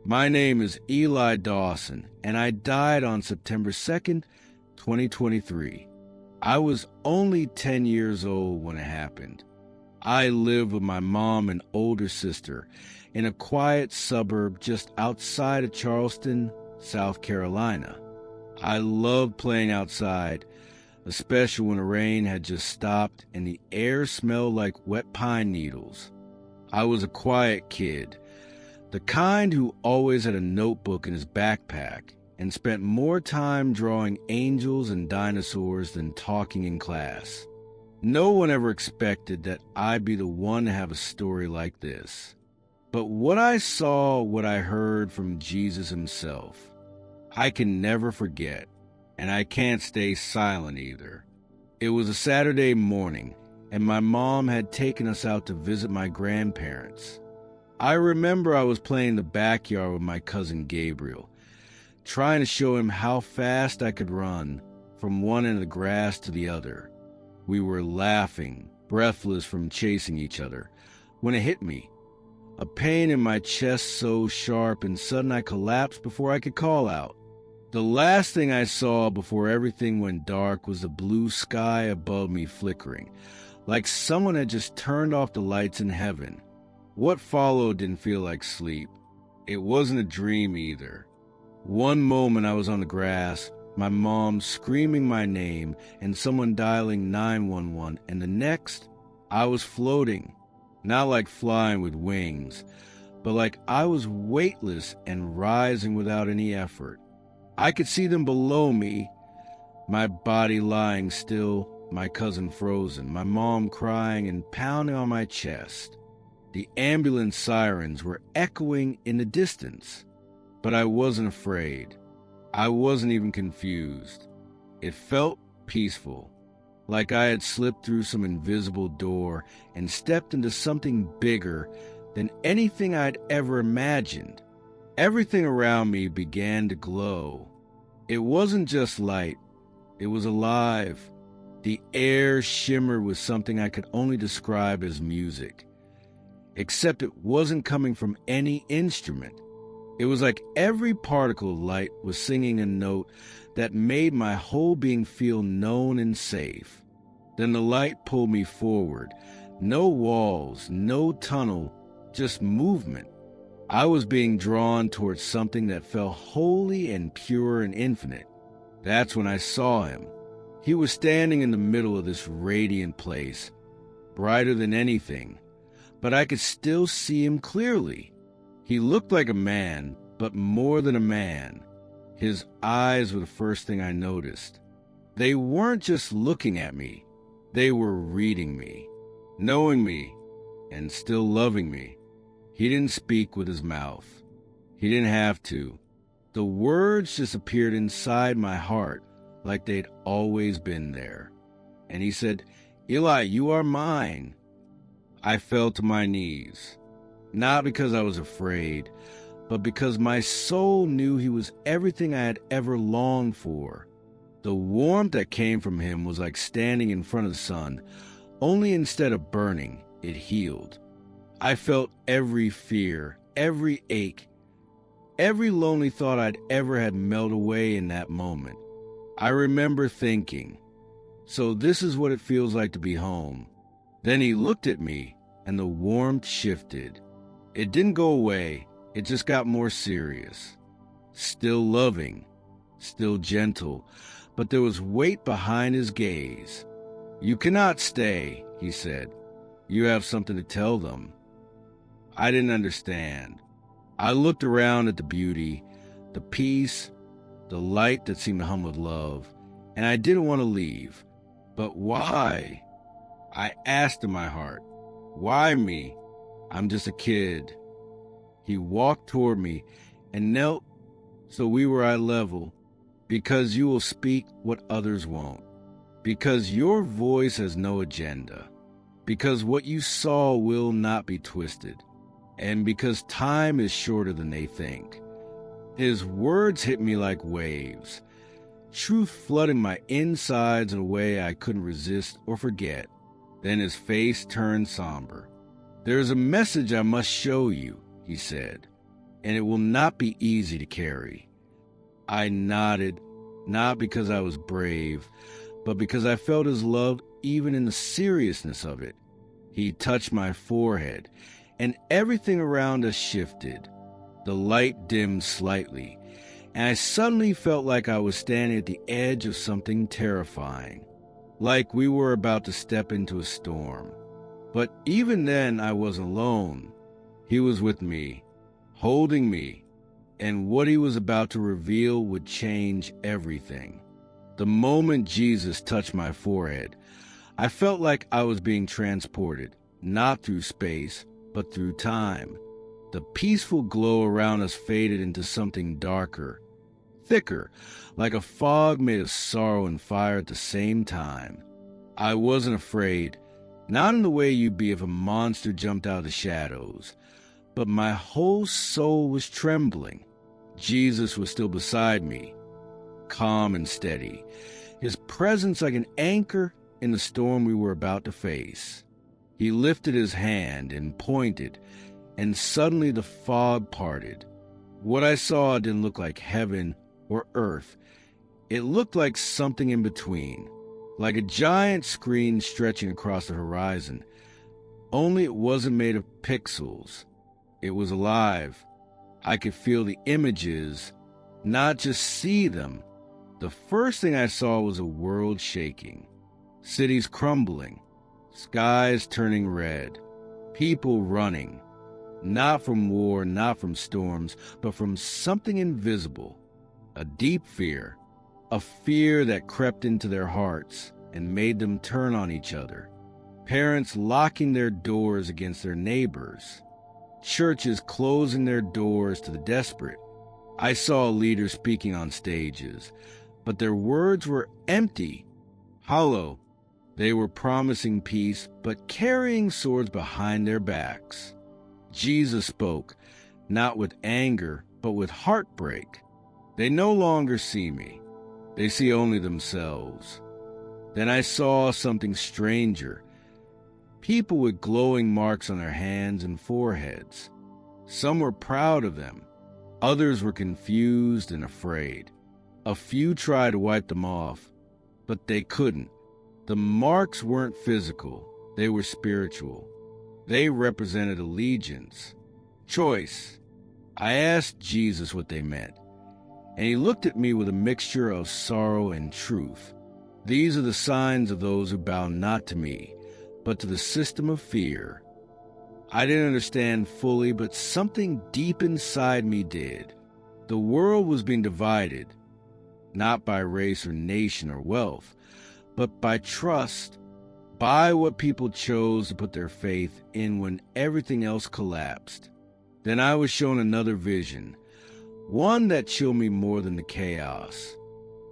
My name is Eli Dawson, and I died on September 2nd, 2023. I was only 10 years old when it happened. I lived with my mom and older sister in a quiet suburb just outside of Charleston, South Carolina. I loved playing outside, especially when the rain had just stopped and the air smelled like wet pine needles. I was a quiet kid, the kind who always had a notebook in his backpack and spent more time drawing angels and dinosaurs than talking in class. No one ever expected that I'd be the one to have a story like this. But what I saw, what I heard from Jesus himself, I can never forget, and I can't stay silent either. It was a Saturday morning, and my mom had taken us out to visit my grandparents. I remember I was playing in the backyard with my cousin Gabriel, trying to show him how fast I could run from one end of the grass to the other. We were laughing, breathless from chasing each other, when it hit me. A pain in my chest so sharp and sudden I collapsed before I could call out. The last thing I saw before everything went dark was the blue sky above me flickering, like someone had just turned off the lights in heaven. What followed didn't feel like sleep. It wasn't a dream either. One moment I was on the grass, my mom screaming my name and someone dialing 911, and the next, I was floating, not like flying with wings, but like I was weightless and rising without any effort. I could see them below me, my body lying still, my cousin frozen, my mom crying and pounding on my chest. The ambulance sirens were echoing in the distance, but I wasn't afraid. I wasn't even confused. It felt peaceful, like I had slipped through some invisible door and stepped into something bigger than anything I'd ever imagined. Everything around me began to glow. It wasn't just light, it was alive. The air shimmered with something I could only describe as music. Except it wasn't coming from any instrument. It was like every particle of light was singing a note that made my whole being feel known and safe. Then the light pulled me forward. No walls, no tunnel, just movement. I was being drawn towards something that felt holy and pure and infinite. That's when I saw him. He was standing in the middle of this radiant place, brighter than anything, but I could still see him clearly. He looked like a man, but more than a man. His eyes were the first thing I noticed. They weren't just looking at me. They were reading me, knowing me, and still loving me. He didn't speak with his mouth. He didn't have to. The words just appeared inside my heart like they'd always been there. And he said, "Eli, you are mine." I fell to my knees, not because I was afraid, but because my soul knew he was everything I had ever longed for. The warmth that came from him was like standing in front of the sun, only instead of burning, it healed. I felt every fear, every ache, every lonely thought I'd ever had melt away in that moment. I remember thinking, so this is what it feels like to be home. Then he looked at me, and the warmth shifted. It didn't go away, it just got more serious. Still loving, still gentle, but there was weight behind his gaze. "You cannot stay," he said. "You have something to tell them." I didn't understand. I looked around at the beauty, the peace, the light that seemed to hum with love, and I didn't want to leave. But why? I asked in my heart, why me? I'm just a kid. He walked toward me and knelt so we were eye level. "Because you will speak what others won't. Because your voice has no agenda. Because what you saw will not be twisted. And because time is shorter than they think." His words hit me like waves, truth flooding my insides in a way I couldn't resist or forget. Then his face turned somber. "There is a message I must show you," he said. and it will not be easy to carry. I nodded, not because I was brave, but because I felt his love even in the seriousness of it. He touched my forehead, and everything around us shifted. The light dimmed slightly, and I suddenly felt like I was standing at the edge of something terrifying, like we were about to step into a storm. But even then, I wasn't alone. He was with me, holding me, and what he was about to reveal would change everything. The moment Jesus touched my forehead, I felt like I was being transported, not through space, but through time. The peaceful glow around us faded into something darker, thicker, like a fog made of sorrow and fire at the same time. I wasn't afraid, not in the way you'd be if a monster jumped out of the shadows, but my whole soul was trembling. Jesus was still beside me, calm and steady, his presence like an anchor in the storm we were about to face. He lifted his hand and pointed, and suddenly the fog parted. What I saw didn't look like heaven or earth. It looked like something in between, like a giant screen stretching across the horizon. Only it wasn't made of pixels. It was alive. I could feel the images, not just see them. The first thing I saw was a world shaking, cities crumbling, skies turning red, people running, not from war, not from storms, but from something invisible, a deep fear, a fear that crept into their hearts and made them turn on each other. Parents locking their doors against their neighbors, churches closing their doors to the desperate. I saw leaders speaking on stages, but their words were empty, hollow. They were promising peace, but carrying swords behind their backs. Jesus spoke, not with anger, but with heartbreak. They no longer see me. They see only themselves. Then I saw something stranger. People with glowing marks on their hands and foreheads. Some were proud of them. Others were confused and afraid. A few tried to wipe them off, but they couldn't. The marks weren't physical. They were spiritual. They represented allegiance, choice. I asked Jesus what they meant, and he looked at me with a mixture of sorrow and truth. These are the signs of those who bow not to me, but to the system of fear. I didn't understand fully, but something deep inside me did. The world was being divided, not by race or nation or wealth, but by trust, by what people chose to put their faith in when everything else collapsed. Then I was shown another vision, one that chilled me more than the chaos.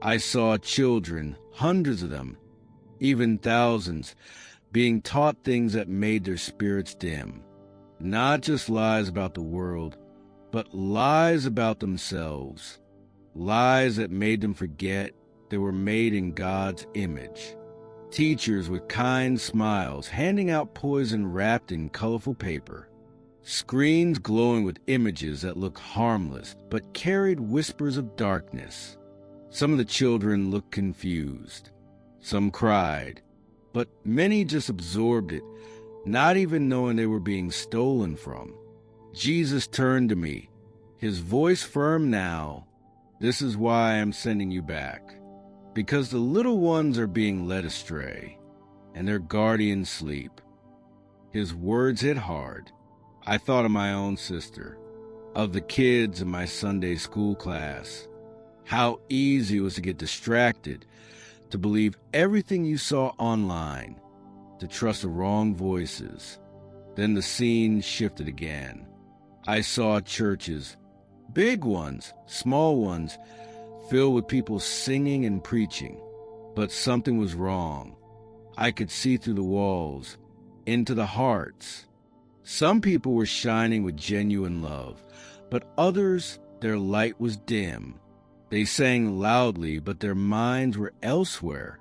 I saw children, hundreds of them, even thousands, being taught things that made their spirits dim. Not just lies about the world, but lies about themselves. Lies that made them forget they were made in God's image. Teachers with kind smiles handing out poison wrapped in colorful paper. Screens glowing with images that looked harmless but carried whispers of darkness. Some of the children looked confused. Some cried, but many just absorbed it, not even knowing they were being stolen from. Jesus turned to me, his voice firm now. This is why I'm sending you back. Because the little ones are being led astray, and their guardians sleep. His words hit hard. I thought of my own sister, of the kids in my Sunday school class. How easy it was to get distracted, to believe everything you saw online, to trust the wrong voices. Then the scene shifted again. I saw churches, big ones, small ones, filled with people singing and preaching. But something was wrong. I could see through the walls, into the hearts. Some people were shining with genuine love, but others, their light was dim. They sang loudly, but their minds were elsewhere.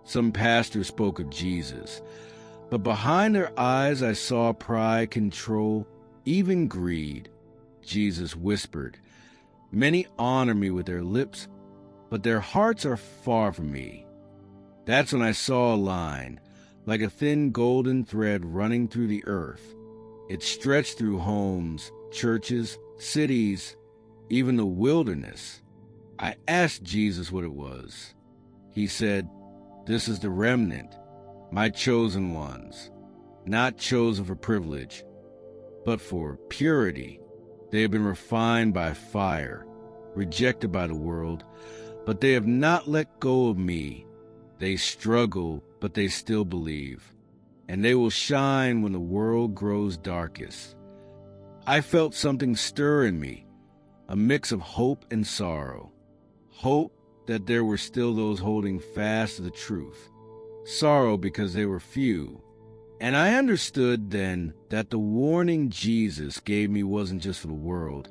Some pastors spoke of Jesus, but behind their eyes I saw pride, control, even greed. Jesus whispered. Many honor me with their lips, but their hearts are far from me. That's when I saw a line, like a thin golden thread running through the earth. It stretched through homes, churches, cities, even the wilderness. I asked Jesus what it was. He said, "This is the remnant, my chosen ones, not chosen for privilege, but for purity. They have been refined by fire, rejected by the world, but they have not let go of me. They struggle, but they still believe, and they will shine when the world grows darkest." I felt something stir in me, a mix of hope and sorrow. Hope that there were still those holding fast to the truth. Sorrow because they were few. And I understood then that the warning Jesus gave me wasn't just for the world.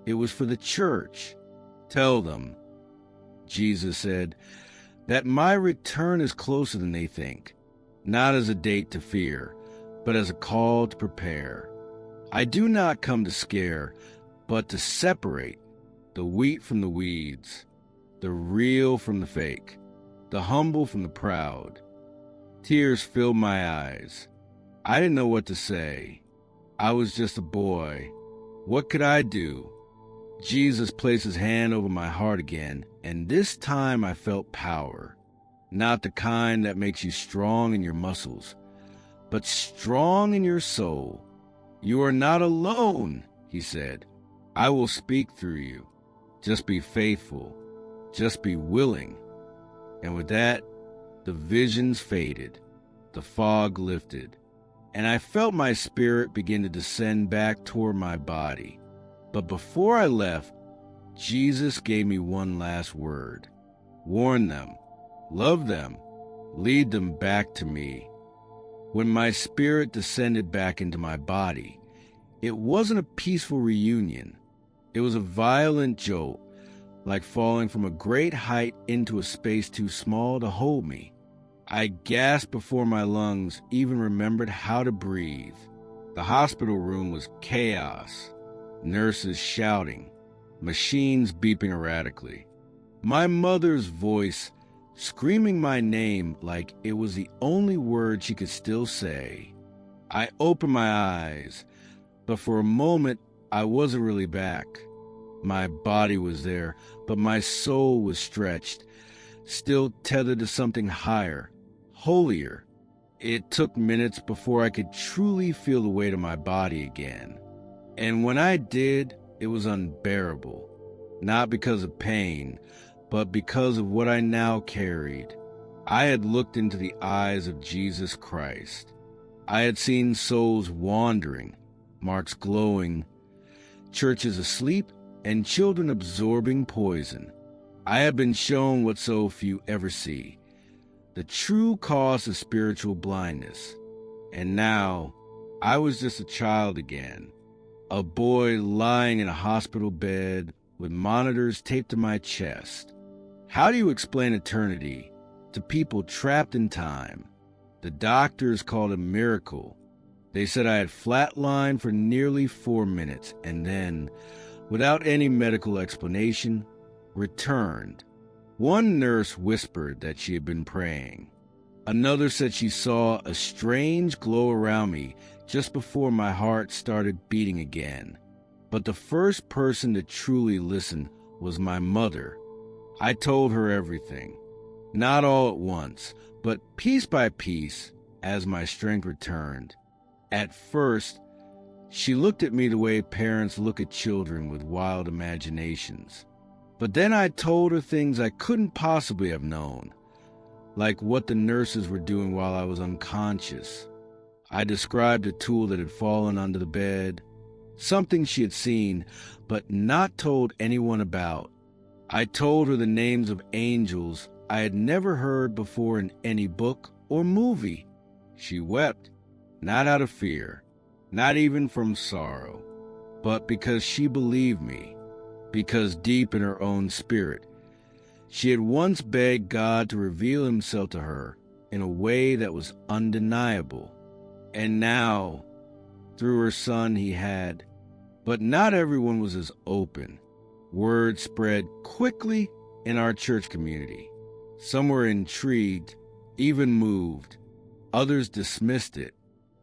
It was for the church. "Tell them," Jesus said, "that my return is closer than they think, not as a date to fear, but as a call to prepare. I do not come to scare, but to separate the wheat from the weeds, the real from the fake, the humble from the proud." Tears filled my eyes. I didn't know what to say. I was just a boy. What could I do? Jesus placed his hand over my heart again, and this time I felt power. Not the kind that makes you strong in your muscles, but strong in your soul. "You are not alone," he said. "I will speak through you. Just be faithful. Just be willing." And with that, the visions faded, the fog lifted, and I felt my spirit begin to descend back toward my body. But before I left, Jesus gave me one last word. Warn them, love them, lead them back to me. When my spirit descended back into my body, it wasn't a peaceful reunion. It was a violent jolt, like falling from a great height into a space too small to hold me. I gasped before my lungs even remembered how to breathe. The hospital room was chaos. Nurses shouting, machines beeping erratically. My mother's voice screaming my name like it was the only word she could still say. I opened my eyes, but for a moment I wasn't really back. My body was there, but my soul was stretched, still tethered to something higher, holier. It took minutes before I could truly feel the weight of my body again. And when I did, it was unbearable, not because of pain, but because of what I now carried. I had looked into the eyes of Jesus Christ. I had seen souls wandering, marks glowing, churches asleep, and children absorbing poison. I had been shown what so few ever see, the true cause of spiritual blindness. And now, I was just a child again, a boy lying in a hospital bed with monitors taped to my chest. How do you explain eternity to people trapped in time? The doctors called it a miracle. They said I had flatlined for nearly 4 minutes and then, without any medical explanation, returned. One nurse whispered that she had been praying. Another said she saw a strange glow around me just before my heart started beating again. But the first person to truly listen was my mother. I told her everything. Not all at once, but piece by piece as my strength returned. At first, she looked at me the way parents look at children with wild imaginations. But then I told her things I couldn't possibly have known, like what the nurses were doing while I was unconscious. I described a tool that had fallen under the bed, something she had seen but not told anyone about. I told her the names of angels I had never heard before in any book or movie. She wept, not out of fear, not even from sorrow, but because she believed me, because deep in her own spirit, she had once begged God to reveal himself to her in a way that was undeniable. And now, through her son, he had. But not everyone was as open. Word spread quickly in our church community. Some were intrigued, even moved. Others dismissed it.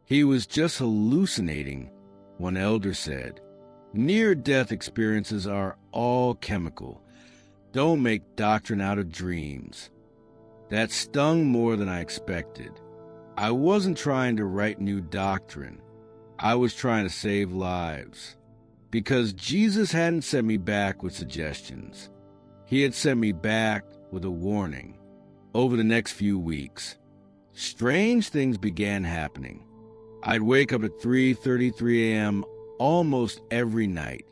He was just hallucinating, one elder said. Near-death experiences are all chemical. Don't make doctrine out of dreams. That stung more than I expected. I wasn't trying to write new doctrine. I was trying to save lives. Because Jesus hadn't sent me back with suggestions. He had sent me back with a warning. Over the next few weeks, strange things began happening. I'd wake up at 3:33 a.m. almost every night,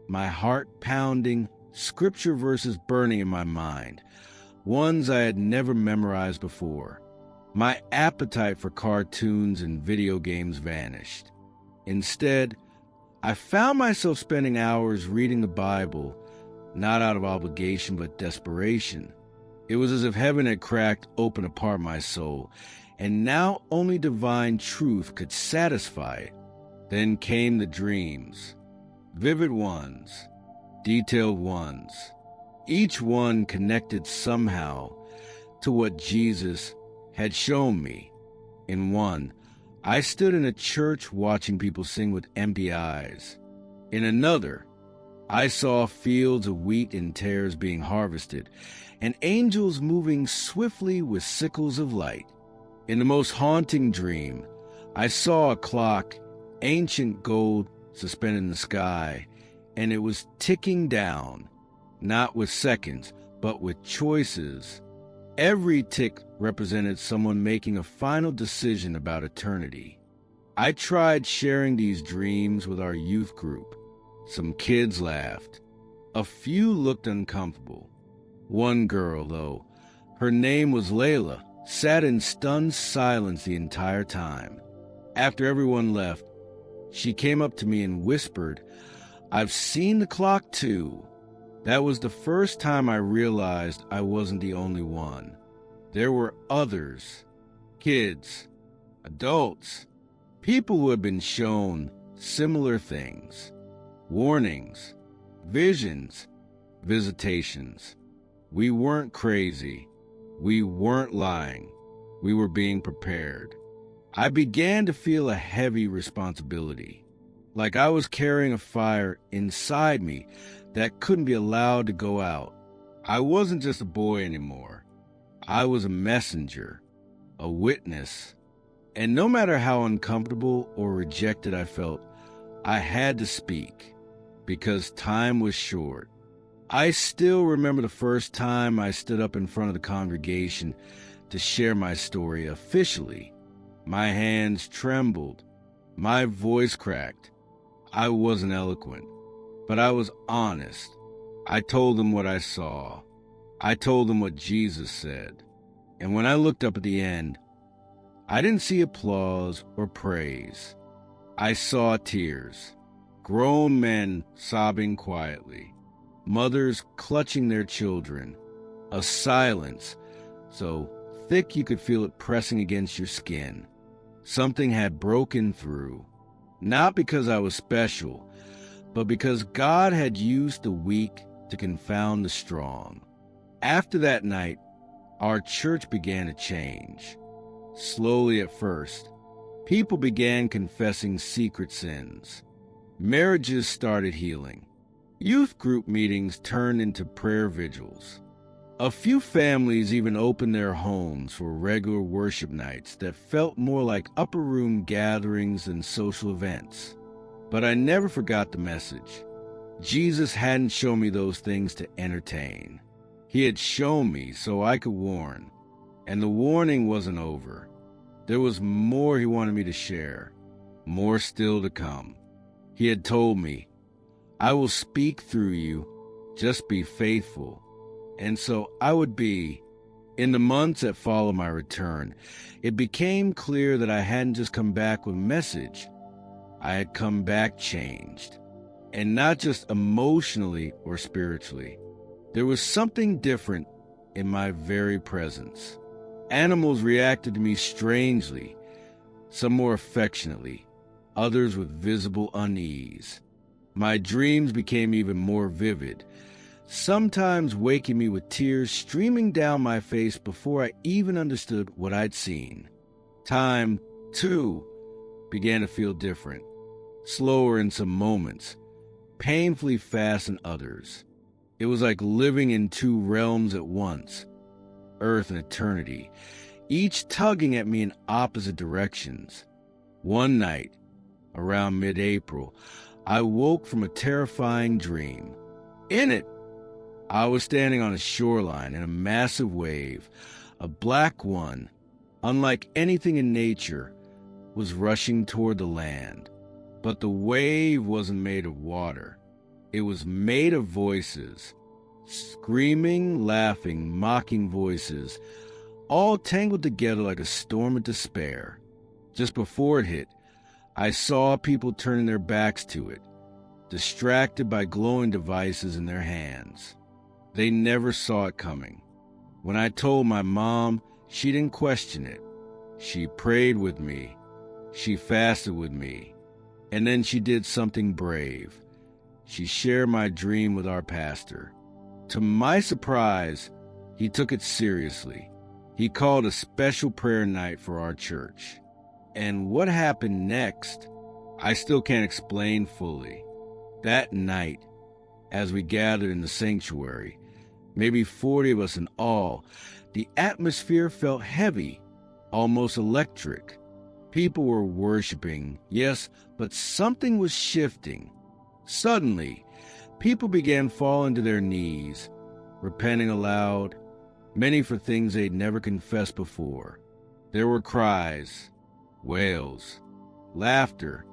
my heart pounding, scripture verses burning in my mind, ones I had never memorized before. My appetite for cartoons and video games vanished. Instead, I found myself spending hours reading the Bible, not out of obligation but desperation. It was as if heaven had cracked open a part of my soul, and now only divine truth could satisfy it. Then came the dreams, vivid ones, detailed ones, each one connected somehow to what Jesus had shown me. In one, I stood in a church watching people sing with empty eyes. In another, I saw fields of wheat and tares being harvested, and angels moving swiftly with sickles of light. In the most haunting dream, I saw a clock, ancient gold, suspended in the sky, and it was ticking down, not with seconds, but with choices. Every tick represented someone making a final decision about eternity. I tried sharing these dreams with our youth group. Some kids laughed. A few looked uncomfortable. One girl, though, her name was Layla, sat in stunned silence the entire time. After everyone left, she came up to me and whispered, "I've seen the clock too." That was the first time I realized I wasn't the only one. There were others, kids, adults, people who had been shown similar things, warnings, visions, visitations. We weren't crazy. We weren't lying. We were being prepared. I began to feel a heavy responsibility, like I was carrying a fire inside me that couldn't be allowed to go out. I wasn't just a boy anymore. I was a messenger, a witness, and no matter how uncomfortable or rejected I felt, I had to speak, because time was short. I still remember the first time I stood up in front of the congregation to share my story officially. My hands trembled, my voice cracked. I wasn't eloquent, but I was honest. I told them what I saw. I told them what Jesus said. And when I looked up at the end, I didn't see applause or praise. I saw tears, grown men sobbing quietly, mothers clutching their children, a silence so thick you could feel it pressing against your skin. Something had broken through, not because I was special, but because God had used the weak to confound the strong. After that night, our church began to change. Slowly at first, people began confessing secret sins. Marriages started healing. Youth group meetings turned into prayer vigils. A few families even opened their homes for regular worship nights that felt more like upper room gatherings than social events. But I never forgot the message. Jesus hadn't shown me those things to entertain. He had shown me so I could warn. And the warning wasn't over. There was more he wanted me to share, more still to come. He had told me, "I will speak through you, just be faithful." And so I would be. In the months that followed my return, it became clear that I hadn't just come back with a message. I had come back changed. And not just emotionally or spiritually. There was something different in my very presence. Animals reacted to me strangely, some more affectionately, others with visible unease. My dreams became even more vivid, sometimes waking me with tears streaming down my face before I even understood what I'd seen. Time, too, began to feel different, slower in some moments, painfully fast in others. It was like living in two realms at once, Earth and eternity, each tugging at me in opposite directions. One night, around mid-April, I woke from a terrifying dream. In it, I was standing on a shoreline in a massive wave. A black one, unlike anything in nature, was rushing toward the land. But the wave wasn't made of water. It was made of voices. Screaming, laughing, mocking voices, all tangled together like a storm of despair. Just before it hit, I saw people turning their backs to it, distracted by glowing devices in their hands. They never saw it coming. When I told my mom, she didn't question it. She prayed with me. She fasted with me. And then she did something brave. She shared my dream with our pastor. To my surprise, he took it seriously. He called a special prayer night for our church. And what happened next, I still can't explain fully. That night, as we gathered in the sanctuary, maybe 40 of us in all, the atmosphere felt heavy, almost electric. People were worshiping, yes, but something was shifting. Suddenly, people began falling to their knees, repenting aloud, many for things they'd never confessed before. There were cries, wails, laughter.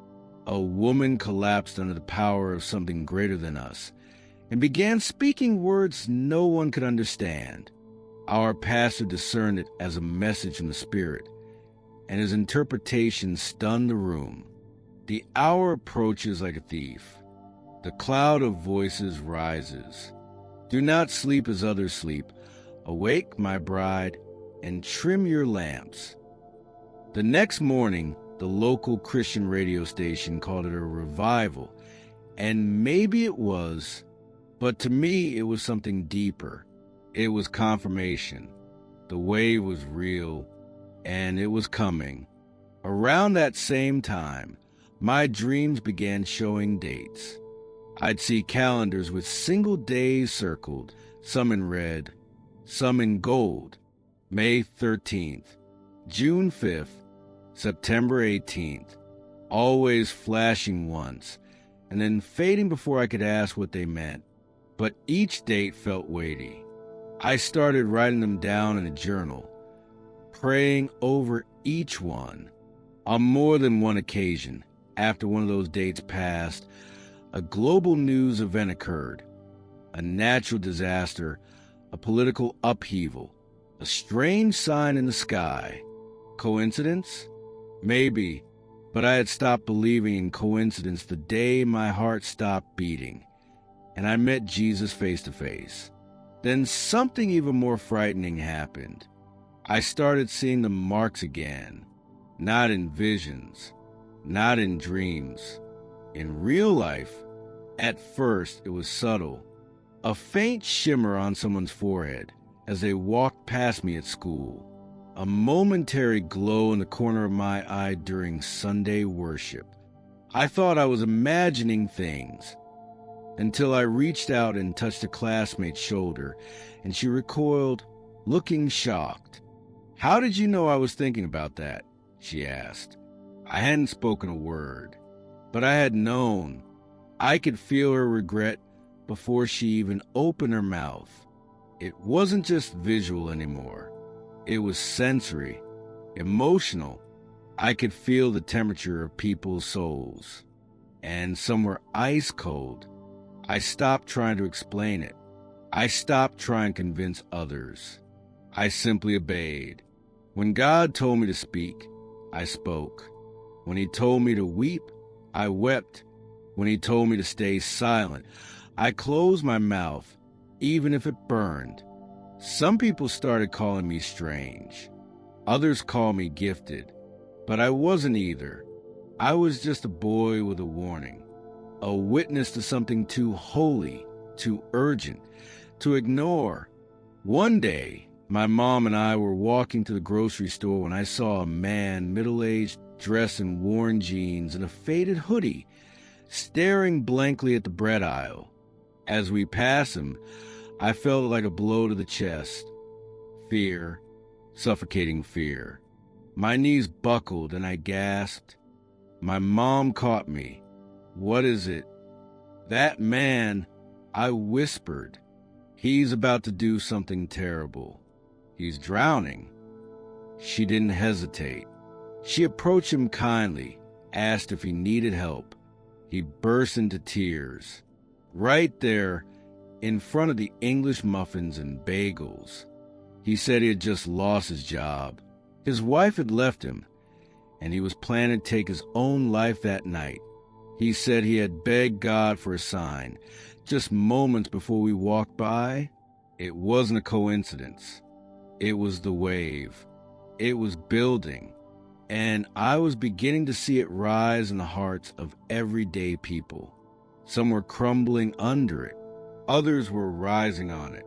A woman collapsed under the power of something greater than us and began speaking words no one could understand. Our pastor discerned it as a message from the Spirit, and his interpretation stunned the room. The hour approaches like a thief. The cloud of voices rises. Do not sleep as others sleep. Awake, my bride, and trim your lamps. The next morning, the local Christian radio station called it a revival, and maybe it was, but to me it was something deeper. It was confirmation. The wave was real, and it was coming. Around that same time, my dreams began showing dates. I'd see calendars with single days circled, some in red, some in gold. May 13th, June 5th, September 18th, always flashing once, and then fading before I could ask what they meant. But each date felt weighty. I started writing them down in a journal, praying over each one. On more than one occasion, after one of those dates passed, a global news event occurred. A natural disaster, a political upheaval, a strange sign in the sky. Coincidence? Maybe, but I had stopped believing in coincidence the day my heart stopped beating, and I met Jesus face to face. Then something even more frightening happened. I started seeing the marks again, not in visions, not in dreams. In real life, at first it was subtle, a faint shimmer on someone's forehead as they walked past me at school, a momentary glow in the corner of my eye during Sunday worship. I thought I was imagining things, until I reached out and touched a classmate's shoulder, and she recoiled, looking shocked. "How did you know I was thinking about that?" she asked. I hadn't spoken a word, but I had known. I could feel her regret before she even opened her mouth. It wasn't just visual anymore. It was sensory, emotional. I could feel the temperature of people's souls, and some were ice cold. I stopped trying to explain it. I stopped trying to convince others. I simply obeyed. When God told me to speak, I spoke. When He told me to weep, I wept. When He told me to stay silent, I closed my mouth, even if it burned. Some people started calling me strange. Others called me gifted. But I wasn't either. I was just a boy with a warning. a witness to something too holy, too urgent, to ignore. One day, my mom and I were walking to the grocery store when I saw a man, middle-aged, dressed in worn jeans and a faded hoodie, staring blankly at the bread aisle. As we passed him, I felt like a blow to the chest. Fear, suffocating fear. My knees buckled and I gasped. My mom caught me. "What is it?" "That man," I whispered. "He's about to do something terrible. He's drowning." She didn't hesitate. She approached him kindly, asked if he needed help. He burst into tears. Right there, in front of the English muffins and bagels. He said he had just lost his job. His wife had left him, and he was planning to take his own life that night. He said he had begged God for a sign. Just moments before we walked by, it wasn't a coincidence. It was the wave. It was building, and I was beginning to see it rise in the hearts of everyday people. Some were crumbling under it. Others were rising on it.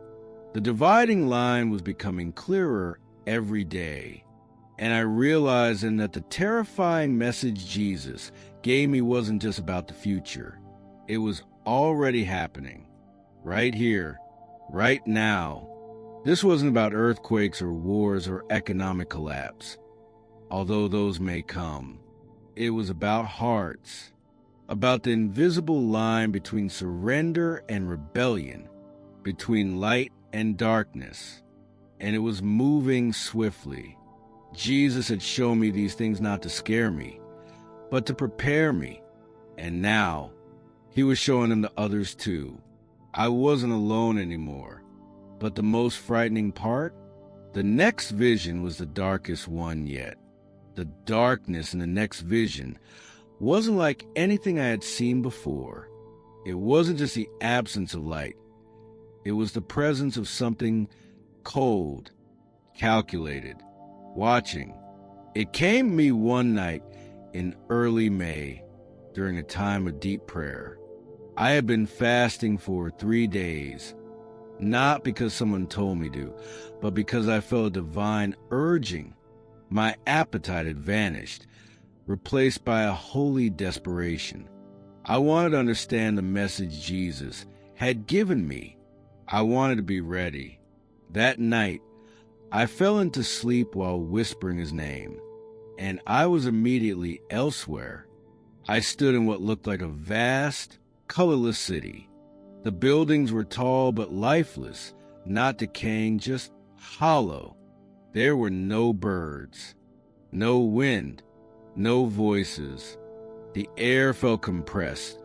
The dividing line was becoming clearer every day, and I realized then that the terrifying message Jesus gave me wasn't just about the future. It was already happening, right here, right now. This wasn't about earthquakes or wars or economic collapse, although those may come. It was about hearts, about the invisible line between surrender and rebellion, between light and darkness, and it was moving swiftly. Jesus had shown me these things not to scare me, but to prepare me, and now he was showing them to others too. I wasn't alone anymore. But the most frightening part? The next vision was the darkest one yet. The darkness in the next vision wasn't like anything I had seen before. It wasn't just the absence of light. It was the presence of something cold, calculated, watching. It came to me one night in early May during a time of deep prayer. I had been fasting for 3 days. Not because someone told me to, but because I felt a divine urging. My appetite had vanished, replaced by a holy desperation. I wanted to understand the message Jesus had given me. I wanted to be ready. That night, I fell into sleep while whispering his name, and I was immediately elsewhere. I stood in what looked like a vast, colorless city. The buildings were tall but lifeless, not decaying, just hollow. There were no birds, no wind, no voices. The air felt compressed,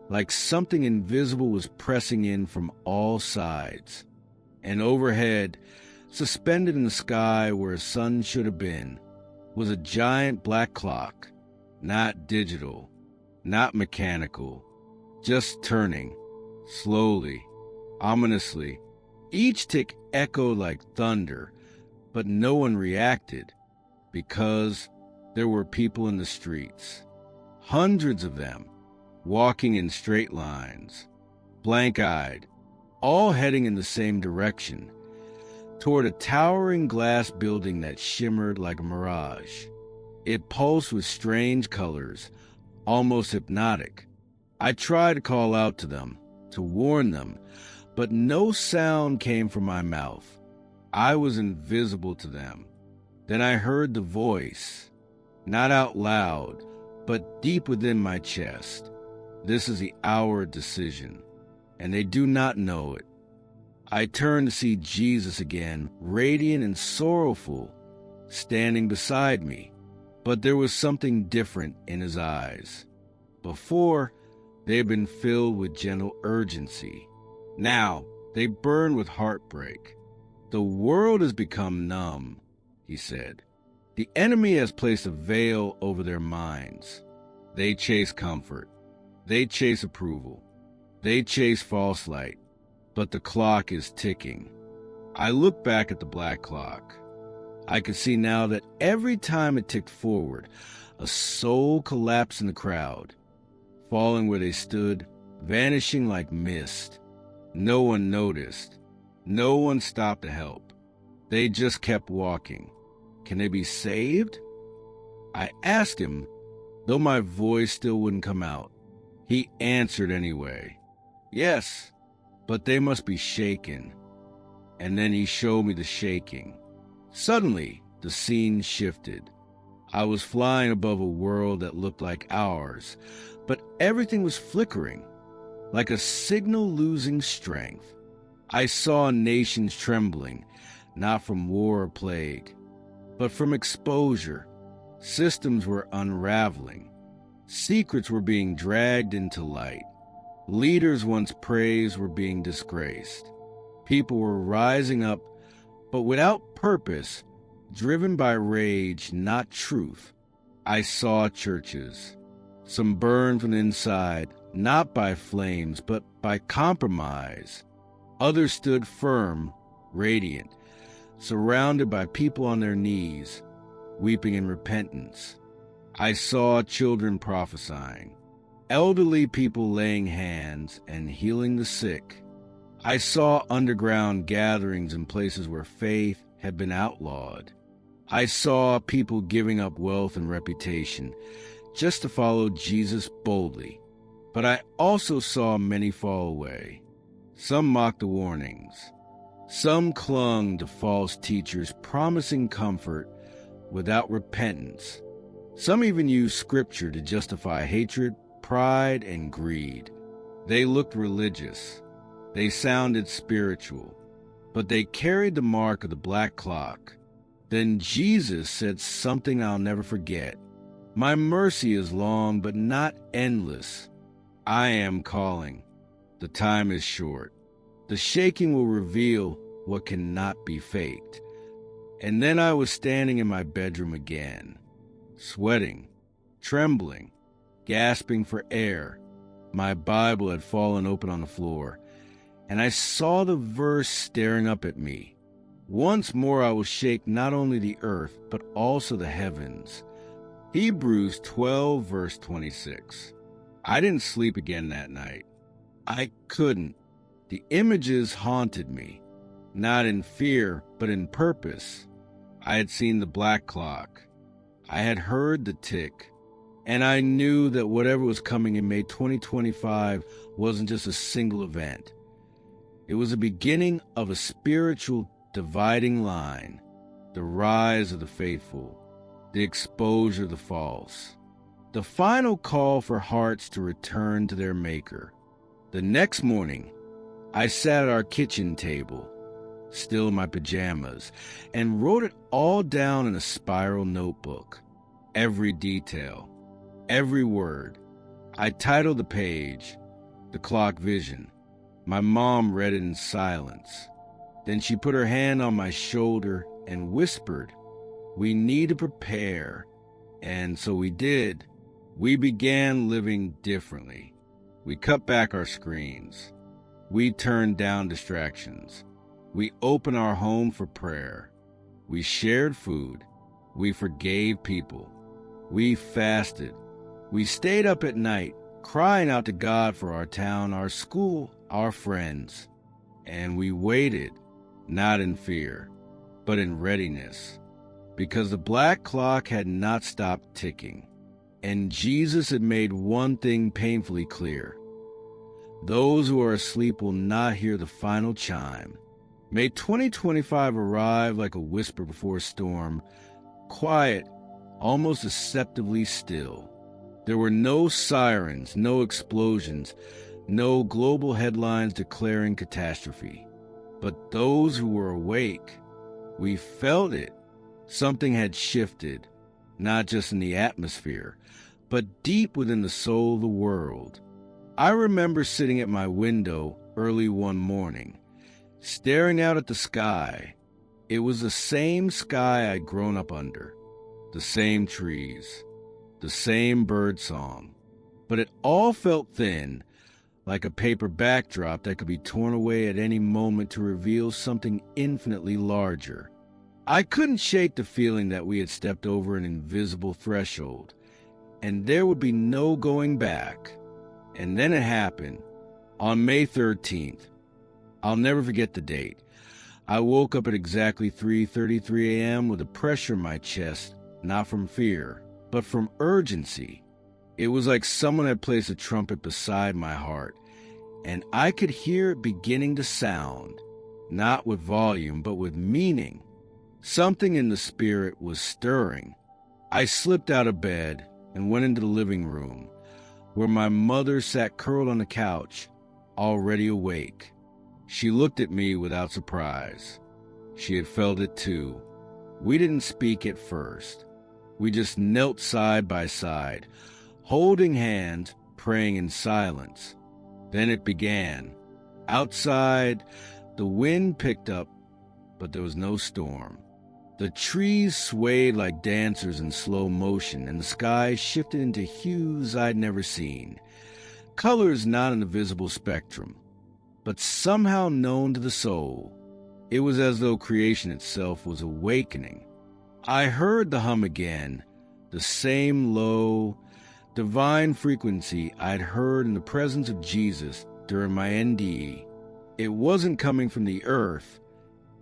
like something invisible was pressing in from all sides. And overhead, suspended in the sky where a sun should have been, was a giant black clock, not digital, not mechanical, just turning. Slowly, ominously, each tick echoed like thunder, but no one reacted because there were people in the streets, hundreds of them, walking in straight lines, blank-eyed, all heading in the same direction, toward a towering glass building that shimmered like a mirage. It pulsed with strange colors, almost hypnotic. I tried to call out to them, to warn them, but no sound came from my mouth. I was invisible to them. Then I heard the voice, not out loud, but deep within my chest. This is the hour of decision, and they do not know it. I turned to see Jesus again, radiant and sorrowful, standing beside me, but there was something different in his eyes. Before, they had been filled with gentle urgency. Now, they burn with heartbreak. The world has become numb, he said. The enemy has placed a veil over their minds. They chase comfort. They chase approval. They chase false light. But the clock is ticking. I looked back at the black clock. I could see now that every time it ticked forward, a soul collapsed in the crowd. falling where they stood, vanishing like mist. No one noticed. No one stopped to help. They just kept walking. Can they be saved? I asked him, though my voice still wouldn't come out. He answered anyway. Yes, but they must be shaken. And then he showed me the shaking. Suddenly, the scene shifted. I was flying above a world that looked like ours, but everything was flickering, like a signal losing strength. I saw nations trembling, not from war or plague, but from exposure. Systems were unraveling. Secrets were being dragged into light. Leaders once praised were being disgraced. People were rising up, but without purpose, driven by rage, not truth. I saw churches, some burned from the inside, not by flames, but by compromise. Others stood firm, radiant, surrounded by people on their knees, weeping in repentance. I saw children prophesying, elderly people laying hands and healing the sick. I saw underground gatherings in places where faith had been outlawed. I saw people giving up wealth and reputation just to follow Jesus boldly. But I also saw many fall away. Some mocked the warnings. Some clung to false teachers promising comfort without repentance. Some even used scripture to justify hatred, pride, and greed. They looked religious. They sounded spiritual. But they carried the mark of the black clock. Then Jesus said something I'll never forget. My mercy is long, but not endless. I am calling. The time is short. The shaking will reveal what cannot be faked. And then I was standing in my bedroom again, sweating, trembling, gasping for air. My Bible had fallen open on the floor, and I saw the verse staring up at me. Once more I will shake not only the earth, but also the heavens. Hebrews 12, verse 26. I didn't sleep again that night. I couldn't. The images haunted me, not in fear, but in purpose. I had seen the black clock. I had heard the tick. And I knew that whatever was coming in May 2025 wasn't just a single event. It was the beginning of a spiritual dividing line, the rise of the faithful, the exposure of the false, the final call for hearts to return to their Maker. The next morning, I sat at our kitchen table, still in my pajamas, and wrote it all down in a spiral notebook. Every detail, every word. I titled the page, The Clock Vision. My mom read it in silence. Then she put her hand on my shoulder and whispered, "We need to prepare." And so we did. We began living differently. We cut back our screens. We turned down distractions. We opened our home for prayer. We shared food. We forgave people. We fasted. We stayed up at night, crying out to God for our town, our school, our friends. And we waited, not in fear, but in readiness, because the black clock had not stopped ticking. And Jesus had made one thing painfully clear. Those who are asleep will not hear the final chime. May 2025 arrive like a whisper before a storm, quiet, almost deceptively still. There were no sirens, no explosions, no global headlines declaring catastrophe. But those who were awake, we felt it. Something had shifted, not just in the atmosphere, but deep within the soul of the world. I remember sitting at my window early one morning, staring out at the sky. It was the same sky I'd grown up under, the same trees, the same bird song, but it all felt thin, like a paper backdrop that could be torn away at any moment to reveal something infinitely larger. I couldn't shake the feeling that we had stepped over an invisible threshold, and there would be no going back. And then it happened. On May 13th, I'll never forget the date. I woke up at exactly 3:33 a.m. with a pressure in my chest, not from fear, but from urgency. It was like someone had placed a trumpet beside my heart, and I could hear it beginning to sound, not with volume, but with meaning. Something in the spirit was stirring. I slipped out of bed and went into the living room, where my mother sat curled on the couch, already awake. She looked at me without surprise. She had felt it too. We didn't speak at first. We just knelt side by side, holding hands, praying in silence. Then it began. Outside, the wind picked up, but there was no storm. The trees swayed like dancers in slow motion, and the sky shifted into hues I'd never seen. Colors not in the visible spectrum, but somehow known to the soul. It was as though creation itself was awakening. I heard the hum again, the same low, divine frequency I'd heard in the presence of Jesus during my NDE. It wasn't coming from the earth,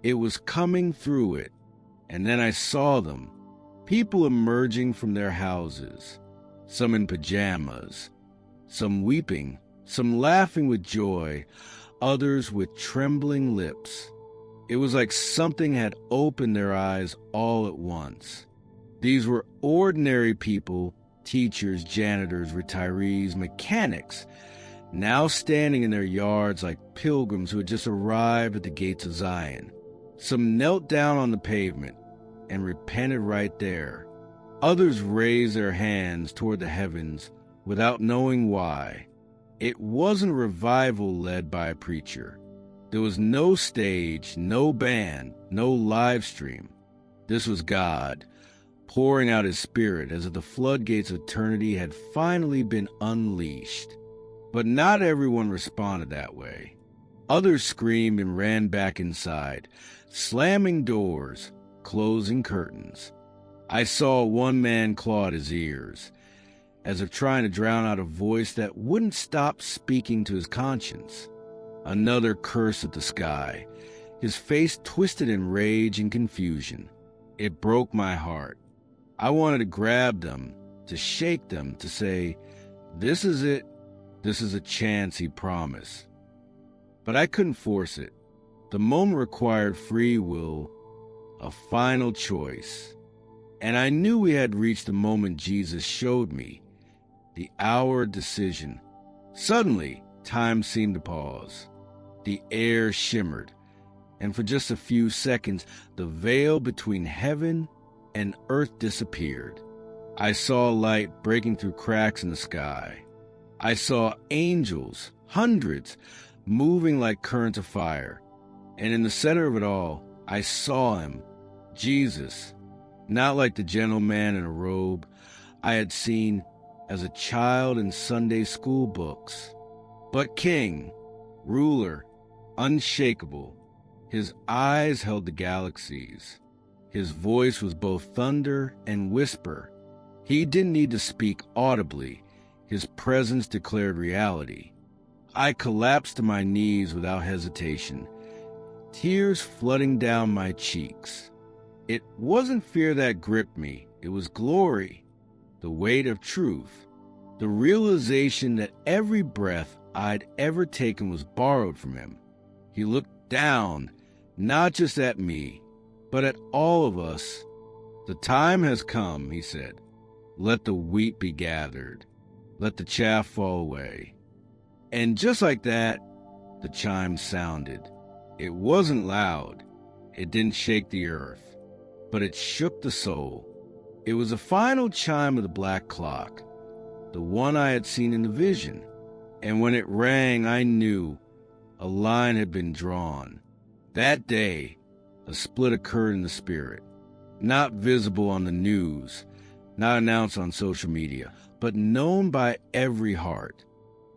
it was coming through it. And then I saw them, people emerging from their houses, some in pajamas, some weeping, some laughing with joy, others with trembling lips. It was like something had opened their eyes all at once. These were ordinary people, teachers, janitors, retirees, mechanics, now standing in their yards like pilgrims who had just arrived at the gates of Zion. Some knelt down on the pavement and repented right there. Others raised their hands toward the heavens without knowing why. It wasn't a revival led by a preacher. There was no stage, no band, no live stream. This was God, pouring out His Spirit as if the floodgates of eternity had finally been unleashed. But not everyone responded that way. Others screamed and ran back inside, slamming doors, closing curtains. I saw one man claw at his ears, as if trying to drown out a voice that wouldn't stop speaking to his conscience. Another cursed at the sky, his face twisted in rage and confusion. It broke my heart. I wanted to grab them, to shake them, to say, "This is it. This is a chance He promised." But I couldn't force it. The moment required free will, a final choice. And I knew we had reached the moment Jesus showed me, the hour of decision. Suddenly, time seemed to pause. The air shimmered, and for just a few seconds, the veil between heaven and earth disappeared. I saw light breaking through cracks in the sky. I saw angels, hundreds, moving like currents of fire. And in the center of it all, I saw Him, Jesus, not like the gentleman in a robe I had seen as a child in Sunday school books, but King, ruler, unshakable. His eyes held the galaxies. His voice was both thunder and whisper. He didn't need to speak audibly. His presence declared reality. I collapsed to my knees without hesitation, tears flooding down my cheeks. It wasn't fear that gripped me. It was glory, the weight of truth, the realization that every breath I'd ever taken was borrowed from Him. He looked down, not just at me, but at all of us. "The time has come," He said. "Let the wheat be gathered. Let the chaff fall away." And just like that, the chime sounded. It wasn't loud. It didn't shake the earth, but it shook the soul. It was the final chime of the black clock, the one I had seen in the vision. And when it rang, I knew a line had been drawn. That day, a split occurred in the spirit, not visible on the news, not announced on social media, but known by every heart.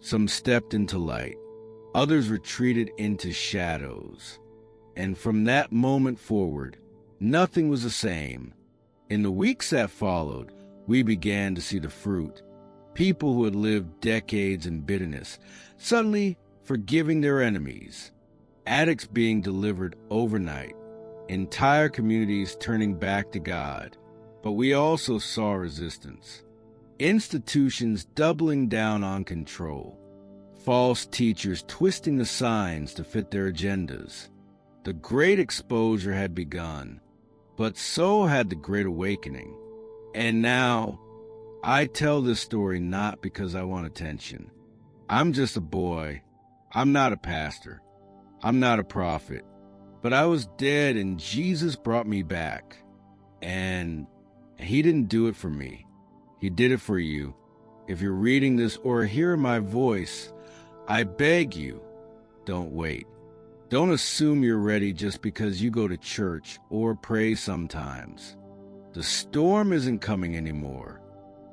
Some stepped into light, others retreated into shadows. And from that moment forward, nothing was the same. In the weeks that followed, we began to see the fruit. People who had lived decades in bitterness, suddenly forgiving their enemies. Addicts being delivered overnight. Entire communities turning back to God. But we also saw resistance. Institutions doubling down on control. False teachers twisting the signs to fit their agendas. The Great Exposure had begun, but so had the Great Awakening. And now, I tell this story not because I want attention. I'm just a boy. I'm not a pastor. I'm not a prophet. But I was dead and Jesus brought me back. And he didn't do it for me. He did it for you. If you're reading this or hearing my voice, I beg you, don't wait. Don't assume you're ready just because you go to church or pray sometimes. The storm isn't coming anymore.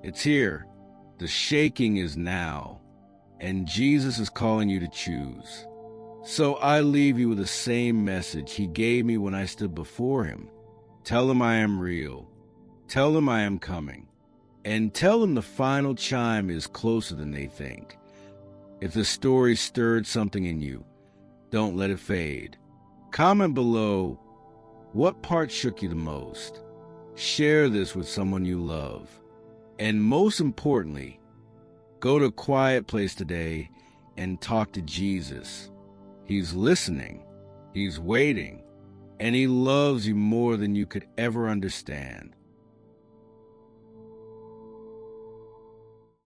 It's here. The shaking is now. And Jesus is calling you to choose. So I leave you with the same message he gave me when I stood before him. Tell him I am real. Tell him I am coming. And tell him the final chime is closer than they think. If the story stirred something in you, don't let it fade. Comment below, what part shook you the most? Share this with someone you love. And most importantly, go to a quiet place today and talk to Jesus. He's listening, he's waiting, and he loves you more than you could ever understand.